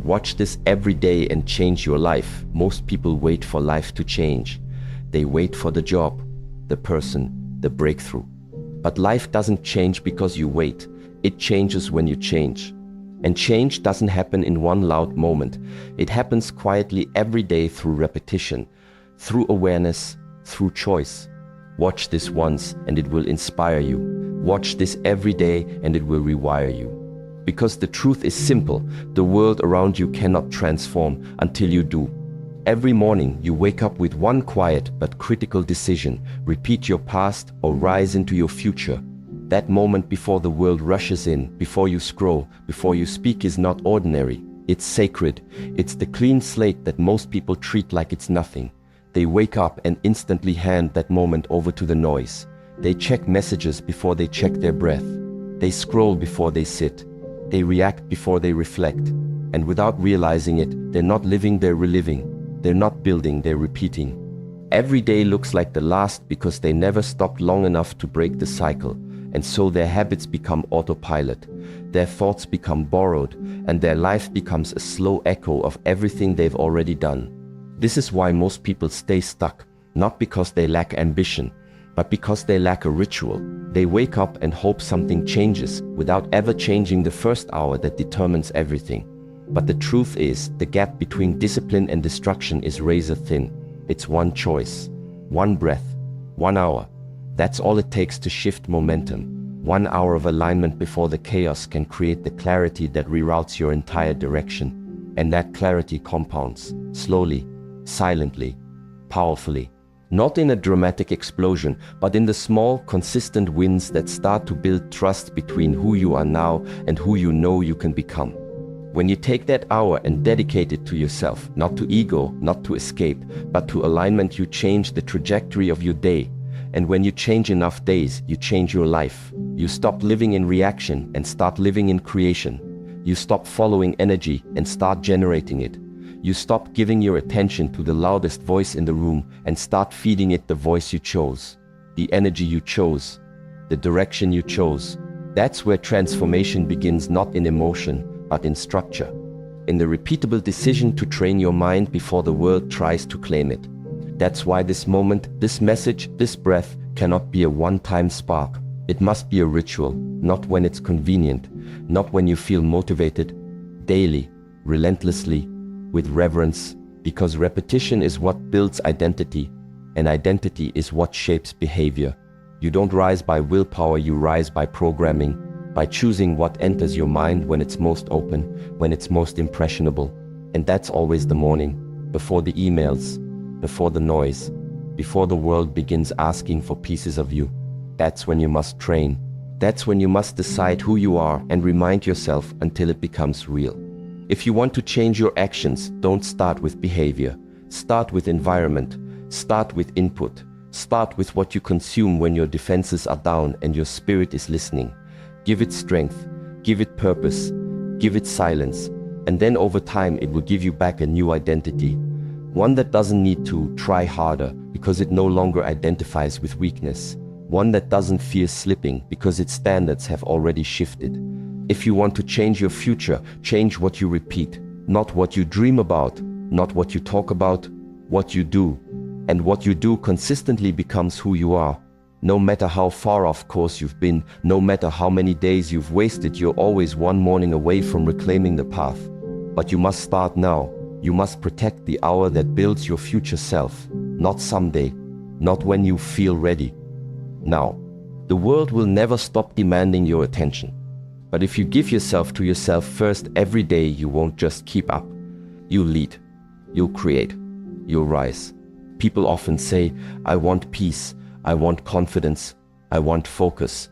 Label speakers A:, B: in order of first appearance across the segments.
A: Watch this every day and change your life. Most people wait for life to change. They wait for the job, the person, the breakthrough. But life doesn't change because you wait. It changes when you change. And change doesn't happen in one loud moment. It happens quietly every day through repetition, through awareness, through choice. Watch this once and it will inspire you. Watch this every day and it will rewire you. Because the truth is simple, the world around you cannot transform until you do. Every morning you wake up with one quiet but critical decision: repeat your past or rise into your future. That moment before the world rushes in, before you scroll, before you speak is not ordinary. It's sacred. It's the clean slate that most people treat like it's nothing. They wake up and instantly hand that moment over to the noise. They check messages before they check their breath. They scroll before they sit. They react before they reflect. And without realizing it, they're not living, they're reliving. They're not building, they're repeating. Every day looks like the last because they never stopped long enough to break the cycle. And so their habits become autopilot. Their thoughts become borrowed, and their life becomes a slow echo of everything they've already done. This is why most people stay stuck, not because they lack ambition, but because they lack a ritual. They wake up and hope something changes without ever changing the first hour that determines everything. But the truth is, the gap between discipline and destruction is razor thin. It's one choice, one breath, 1 hour. That's all it takes to shift momentum. 1 hour of alignment before the chaos can create the clarity that reroutes your entire direction. And that clarity compounds, slowly, silently, powerfully. Not in a dramatic explosion, but in the small, consistent wins that start to build trust between who you are now and who you know you can become. When you take that hour and dedicate it to yourself, not to ego, not to escape, but to alignment, you change the trajectory of your day. And when you change enough days, you change your life. You stop living in reaction and start living in creation. You stop following energy and start generating it. You stop giving your attention to the loudest voice in the room and start feeding it the voice you chose, the energy you chose, the direction you chose. That's where transformation begins, not in emotion, but in structure. In the repeatable decision to train your mind before the world tries to claim it. That's why this moment, this message, this breath cannot be a one-time spark. It must be a ritual, not when it's convenient, not when you feel motivated, daily, relentlessly, with reverence, because repetition is what builds identity, and identity is what shapes behavior. You don't rise by willpower, you rise by programming, by choosing what enters your mind when it's most open, when it's most impressionable. And that's always the morning, before the emails, before the noise, before the world begins asking for pieces of you. That's when you must train. That's when you must decide who you are and remind yourself until it becomes real. If you want to change your actions, don't start with behavior. Start with environment. Start with input. Start with what you consume when your defenses are down and your spirit is listening. Give it strength. Give it purpose. Give it silence. And then over time it will give you back a new identity. One that doesn't need to try harder because it no longer identifies with weakness. One that doesn't fear slipping because its standards have already shifted. If you want to change your future, change what you repeat, not what you dream about, not what you talk about, what you do. And what you do consistently becomes who you are. No matter how far off course you've been, no matter how many days you've wasted, you're always one morning away from reclaiming the path. But you must start now. You must protect the hour that builds your future self, not someday, not when you feel ready. Now, the world will never stop demanding your attention. But if you give yourself to yourself first every day, you won't just keep up. You'll lead, you'll create, you'll rise. People often say, I want peace, I want confidence, I want focus.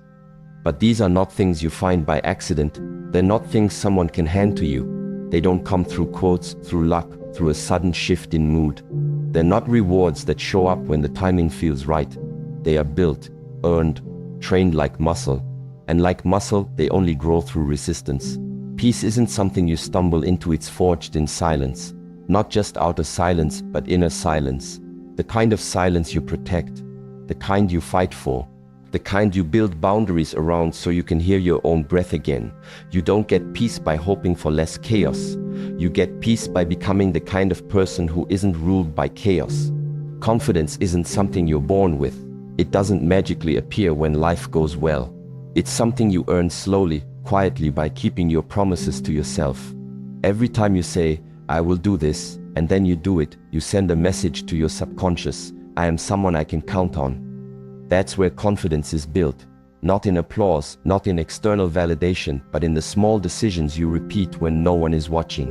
A: But these are not things you find by accident. They're not things someone can hand to you. They don't come through quotes, through luck, through a sudden shift in mood. They're not rewards that show up when the timing feels right. They are built, earned, trained like muscle. And like muscle, they only grow through resistance. Peace isn't something you stumble into, it's forged in silence. Not just outer silence, but inner silence. The kind of silence you protect, the kind you fight for, the kind you build boundaries around so you can hear your own breath again. You don't get peace by hoping for less chaos. You get peace by becoming the kind of person who isn't ruled by chaos. Confidence isn't something you're born with. It doesn't magically appear when life goes well. It's something you earn slowly, quietly, by keeping your promises to yourself. Every time you say, "I will do this," and then you do it, you send a message to your subconscious: "I am someone I can count on." That's where confidence is built. Not in applause, not in external validation, but in the small decisions you repeat when no one is watching.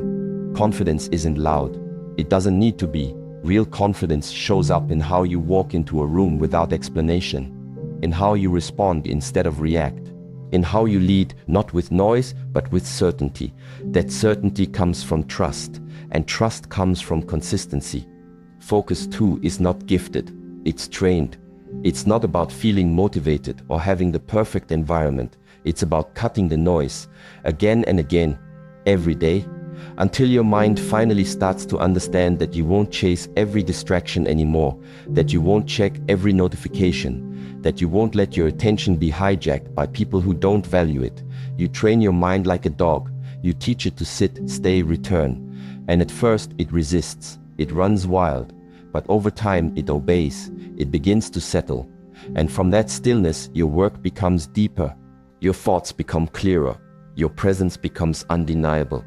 A: Confidence isn't loud. It doesn't need to be. Real confidence shows up in how you walk into a room without explanation, in how you respond instead of react, in how you lead, not with noise, but with certainty. That certainty comes from trust, and trust comes from consistency. Focus too is not gifted, it's trained. It's not about feeling motivated or having the perfect environment. It's about cutting the noise again and again, every day, until your mind finally starts to understand that you won't chase every distraction anymore, that you won't check every notification, that you won't let your attention be hijacked by people who don't value it. You train your mind like a dog. You teach it to sit, stay, return. And at first it resists, it runs wild, but over time it obeys, it begins to settle. And from that stillness, your work becomes deeper, your thoughts become clearer, your presence becomes undeniable.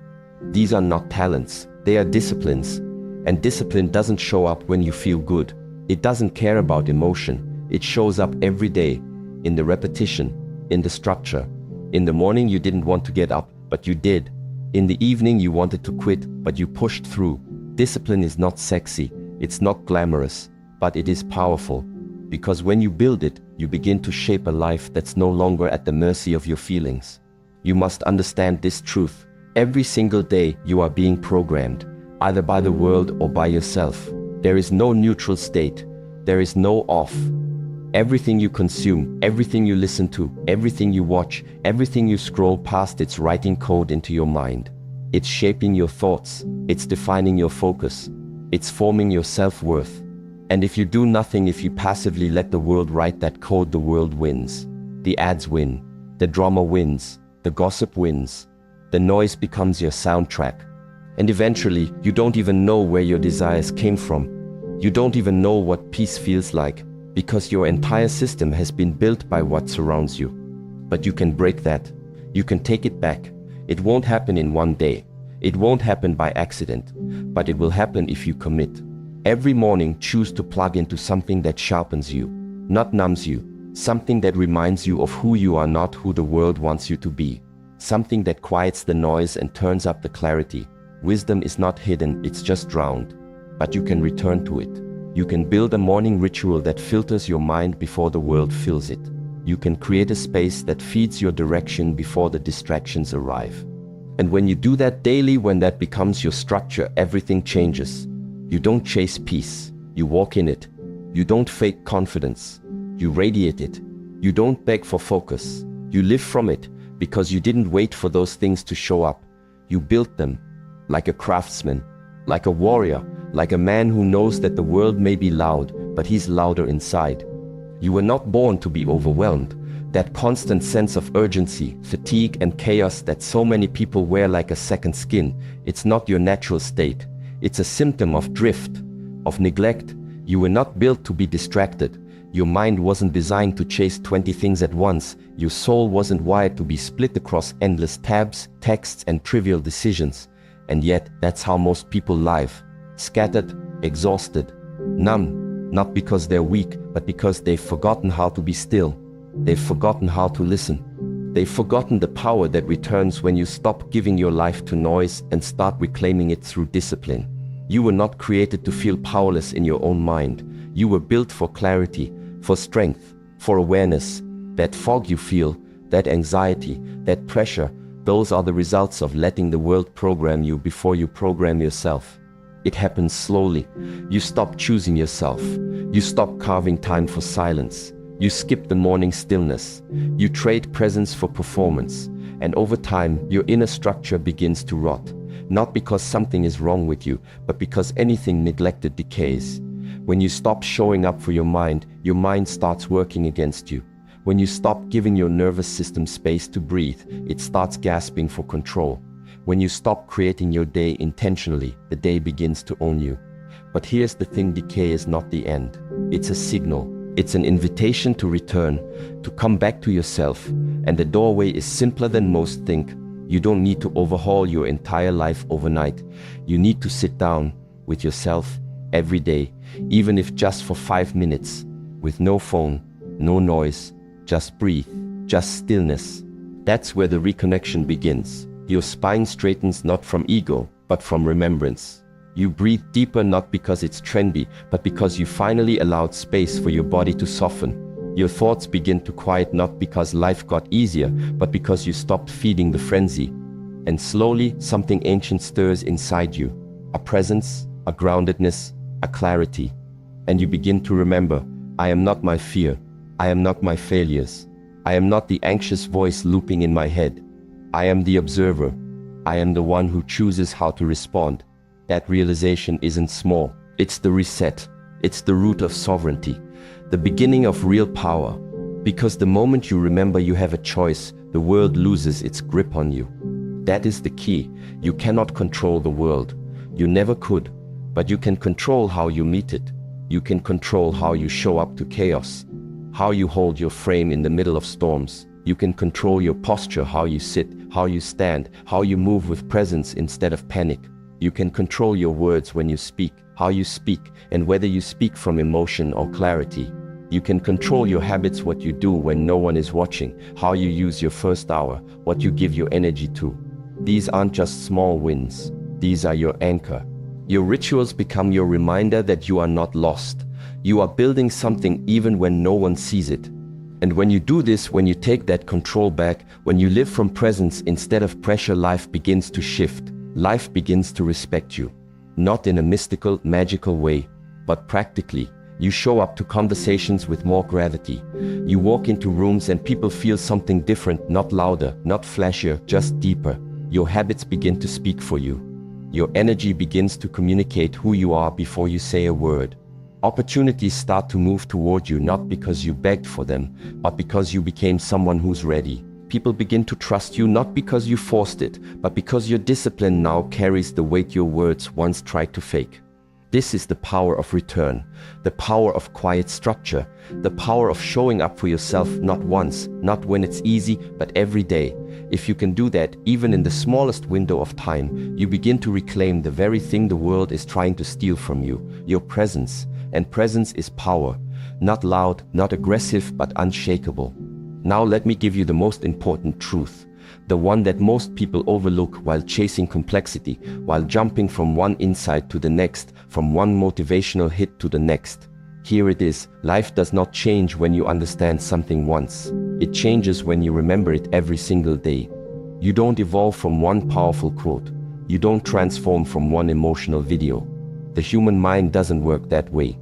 A: These are not talents, they are disciplines. And discipline doesn't show up when you feel good. It doesn't care about emotion. It shows up every day, in the repetition, in the structure. In the morning you didn't want to get up, but you did. In the evening you wanted to quit, but you pushed through. Discipline is not sexy, it's not glamorous, but it is powerful. Because when you build it, you begin to shape a life that's no longer at the mercy of your feelings. You must understand this truth. Every single day you are being programmed, either by the world or by yourself. There is no neutral state. There is no off. Everything you consume, everything you listen to, everything you watch, everything you scroll past, it's writing code into your mind. It's shaping your thoughts. It's defining your focus. It's forming your self-worth. And if you do nothing, if you passively let the world write that code, the world wins. The ads win. The drama wins. The gossip wins. The noise becomes your soundtrack. And eventually, you don't even know where your desires came from. You don't even know what peace feels like, because your entire system has been built by what surrounds you. But you can break that. You can take it back. It won't happen in one day. It won't happen by accident. But it will happen if you commit. Every morning, choose to plug into something that sharpens you, not numbs you. Something that reminds you of who you are, not who the world wants you to be. Something that quiets the noise and turns up the clarity. Wisdom is not hidden, it's just drowned. But you can return to it. You can build a morning ritual that filters your mind before the world fills it. You can create a space that feeds your direction before the distractions arrive. And when you do that daily, when that becomes your structure, everything changes. You don't chase peace, you walk in it. You don't fake confidence, you radiate it. You don't beg for focus, you live from it. Because you didn't wait for those things to show up. You built them, like a craftsman, like a warrior, like a man who knows that the world may be loud, but he's louder inside. You were not born to be overwhelmed. That constant sense of urgency, fatigue, and chaos that so many people wear like a second skin, it's not your natural state. It's a symptom of drift, of neglect. You were not built to be distracted. Your mind wasn't designed to chase 20 things at once. Your soul wasn't wired to be split across endless tabs, texts, and trivial decisions. And yet, that's how most people live. Scattered, exhausted, numb, not because they're weak, but because they've forgotten how to be still. They've forgotten how to listen. They've forgotten the power that returns when you stop giving your life to noise and start reclaiming it through discipline. You were not created to feel powerless in your own mind. You were built for clarity, for strength, for awareness. That fog you feel, that anxiety, that pressure, those are the results of letting the world program you before you program yourself. It happens slowly. You stop choosing yourself. You stop carving time for silence. You skip the morning stillness. You trade presence for performance. And over time, your inner structure begins to rot. Not because something is wrong with you, but because anything neglected decays. When you stop showing up for your mind starts working against you. When you stop giving your nervous system space to breathe, it starts gasping for control. When you stop creating your day intentionally, the day begins to own you. But here's the thing, decay is not the end. It's a signal. It's an invitation to return, to come back to yourself. And the doorway is simpler than most think. You don't need to overhaul your entire life overnight. You need to sit down with yourself every day, even if just for 5 minutes, with no phone, no noise, just breathe, just stillness. That's where the reconnection begins. Your spine straightens not from ego, but from remembrance. You breathe deeper not because it's trendy, but because you finally allowed space for your body to soften. Your thoughts begin to quiet not because life got easier, but because you stopped feeding the frenzy. And slowly, something ancient stirs inside you. A presence, a groundedness, a clarity. And you begin to remember, I am not my fear. I am not my failures. I am not the anxious voice looping in my head. I am the observer. I am the one who chooses how to respond. That realization isn't small. It's the reset. It's the root of sovereignty. The beginning of real power. Because the moment you remember you have a choice, the world loses its grip on you. That is the key. You cannot control the world. You never could. But you can control how you meet it. You can control how you show up to chaos. How you hold your frame in the middle of storms. You can control your posture, how you sit, how you stand, how you move with presence instead of panic. You can control your words when you speak, how you speak, and whether you speak from emotion or clarity. You can control your habits, what you do when no one is watching, how you use your first hour, what you give your energy to. These aren't just small wins. These are your anchor. Your rituals become your reminder that you are not lost. You are building something even when no one sees it. And when you do this, when you take that control back, when you live from presence instead of pressure, life begins to shift. Life begins to respect you. Not in a mystical, magical way, but practically. You show up to conversations with more gravity. You walk into rooms and people feel something different, not louder, not flashier, just deeper. Your habits begin to speak for you. Your energy begins to communicate who you are before you say a word. Opportunities start to move toward you not because you begged for them, but because you became someone who's ready. People begin to trust you not because you forced it, but because your discipline now carries the weight your words once tried to fake. This is the power of return, the power of quiet structure, the power of showing up for yourself not once, not when it's easy, but every day. If you can do that, even in the smallest window of time, you begin to reclaim the very thing the world is trying to steal from you, your presence. And presence is power, not loud, not aggressive, but unshakable. Now let me give you the most important truth, the one that most people overlook while chasing complexity, while jumping from one insight to the next, from one motivational hit to the next. Here it is, life does not change when you understand something once. It changes when you remember it every single day. You don't evolve from one powerful quote. You don't transform from one emotional video. The human mind doesn't work that way.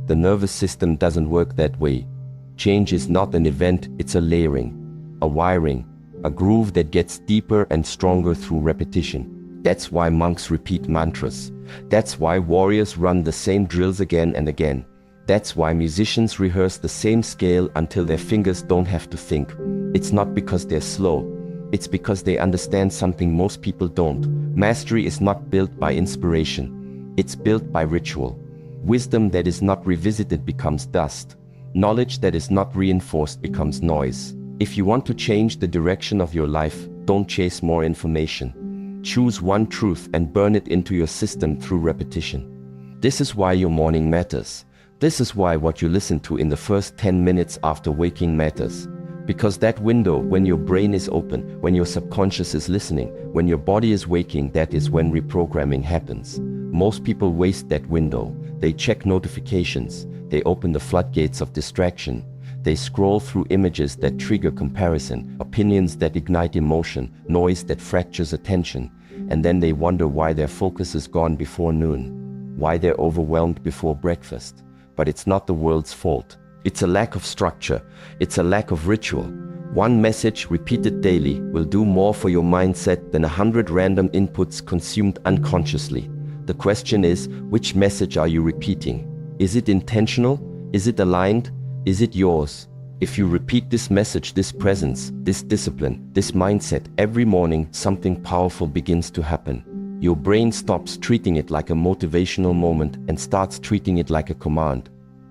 A: The nervous system doesn't work that way. Change is not an event, it's a layering, a wiring, a groove that gets deeper and stronger through repetition. That's why monks repeat mantras. That's why warriors run the same drills again and again. That's why musicians rehearse the same scale until their fingers don't have to think. It's not because they're slow. It's because they understand something most people don't. Mastery is not built by inspiration. It's built by ritual. Wisdom that is not revisited becomes dust. Knowledge that is not reinforced becomes noise. If you want to change the direction of your life, don't chase more information. Choose one truth and burn it into your system through repetition. This is why your morning matters. This is why what you listen to in the first 10 minutes after waking matters. Because that window, when your brain is open, when your subconscious is listening, when your body is waking, that is when reprogramming happens. Most people waste that window. They check notifications. They open the floodgates of distraction. They scroll through images that trigger comparison, opinions that ignite emotion, noise that fractures attention. And then they wonder why their focus is gone before noon, why they're overwhelmed before breakfast. But it's not the world's fault. It's a lack of structure. It's a lack of ritual. One message repeated daily will do more for your mindset than 100 random inputs consumed unconsciously. The question is, which message are you repeating? Is it intentional? Is it aligned? Is it yours? If you repeat this message, this presence, this discipline, this mindset every morning, something powerful begins to happen. Your brain stops treating it like a motivational moment and starts treating it like a command.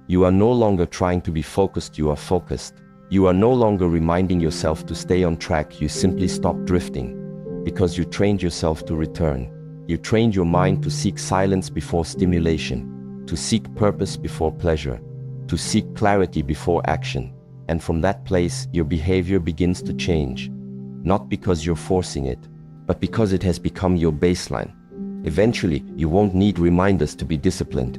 A: You are no longer trying to be focused, you are focused. You are no longer reminding yourself to stay on track, you simply stop drifting. Because you trained yourself to return. You trained your mind to seek silence before stimulation, to seek purpose before pleasure, to seek clarity before action. And from that place, your behavior begins to change. Not because you're forcing it, but because it has become your baseline. Eventually, you won't need reminders to be disciplined.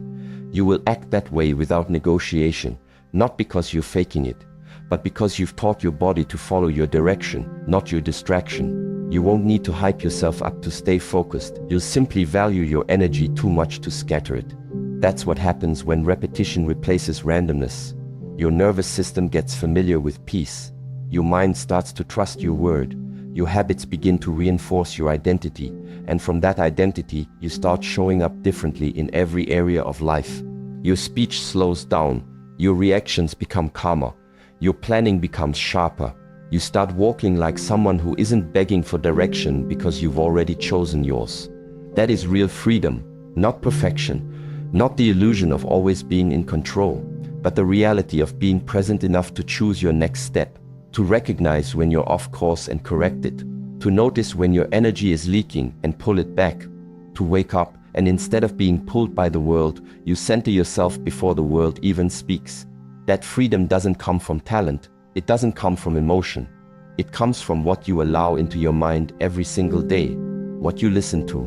A: You will act that way without negotiation, not because you're faking it, but because you've taught your body to follow your direction, not your distraction. You won't need to hype yourself up to stay focused. You'll simply value your energy too much to scatter it. That's what happens when repetition replaces randomness. Your nervous system gets familiar with peace. Your mind starts to trust your word. Your habits begin to reinforce your identity. And from that identity, you start showing up differently in every area of life. Your speech slows down. Your reactions become calmer. Your planning becomes sharper. You start walking like someone who isn't begging for direction because you've already chosen yours. That is real freedom, not perfection, not the illusion of always being in control, but the reality of being present enough to choose your next step, to recognize when you're off course and correct it, to notice when your energy is leaking and pull it back, to wake up and instead of being pulled by the world, you center yourself before the world even speaks. That freedom doesn't come from talent, it doesn't come from emotion. It comes from what you allow into your mind every single day, what you listen to,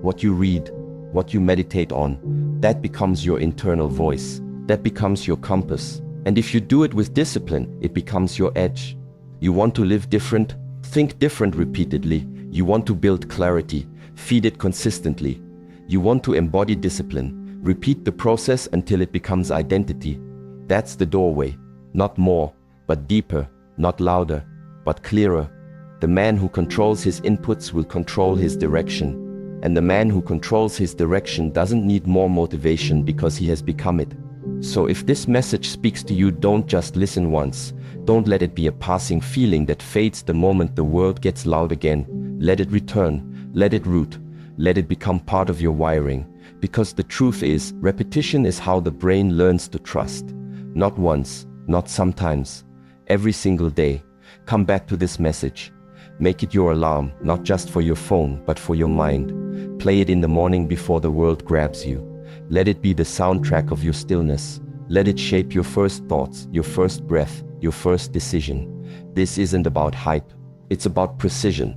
A: what you read, what you meditate on. That becomes your internal voice. That becomes your compass. And if you do it with discipline, it becomes your edge. You want to live different? Think different repeatedly. You want to build clarity? Feed it consistently. You want to embody discipline? Repeat the process until it becomes identity. That's the doorway. Not more, but deeper. Not louder, but clearer. The man who controls his inputs will control his direction. And the man who controls his direction doesn't need more motivation because he has become it. So if this message speaks to you, don't just listen once. Don't let it be a passing feeling that fades the moment the world gets loud again. Let it return, let it root, let it become part of your wiring. Because the truth is, repetition is how the brain learns to trust. Not once, not sometimes, every single day. Come back to this message. Make it your alarm, not just for your phone, but for your mind. Play it in the morning before the world grabs you. Let it be the soundtrack of your stillness. Let it shape your first thoughts, your first breath, your first decision. This isn't about hype. It's about precision,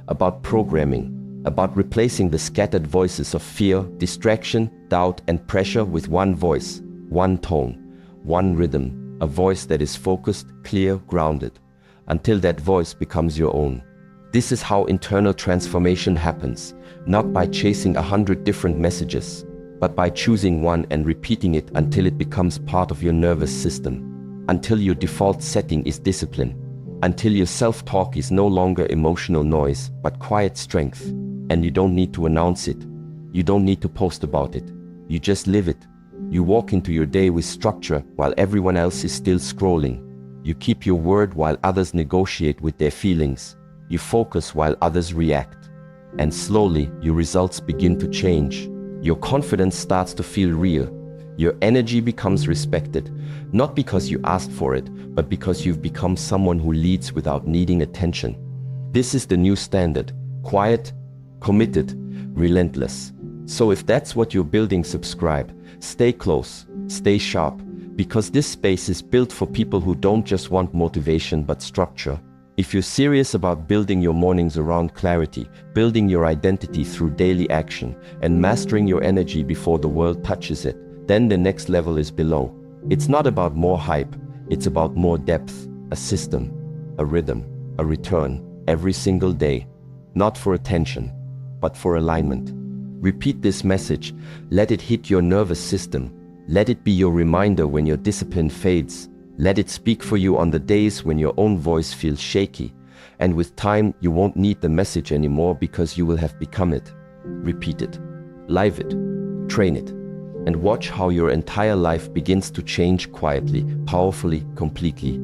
A: about programming, about replacing the scattered voices of fear, distraction, doubt, and pressure with one voice, one tone, one rhythm, a voice that is focused, clear, grounded, until that voice becomes your own. This is how internal transformation happens, not by chasing 100 different messages, but by choosing one and repeating it until it becomes part of your nervous system, until your default setting is discipline, until your self-talk is no longer emotional noise, but quiet strength. And you don't need to announce it. You don't need to post about it. You just live it. You walk into your day with structure while everyone else is still scrolling. You keep your word while others negotiate with their feelings. You focus while others react. And slowly, your results begin to change. Your confidence starts to feel real. Your energy becomes respected, not because you asked for it, but because you've become someone who leads without needing attention. This is the new standard: quiet, committed, relentless. So if that's what you're building, subscribe. Stay close, stay sharp, because this space is built for people who don't just want motivation but structure. If you're serious about building your mornings around clarity, building your identity through daily action, and mastering your energy before the world touches it, then the next level is below. It's not about more hype, it's about more depth, a system, a rhythm, a return, every single day. Not for attention, but for alignment. Repeat this message, let it hit your nervous system. Let it be your reminder when your discipline fades. Let it speak for you on the days when your own voice feels shaky. And with time, you won't need the message anymore because you will have become it. Repeat it, live it, train it, and watch how your entire life begins to change quietly, powerfully, completely.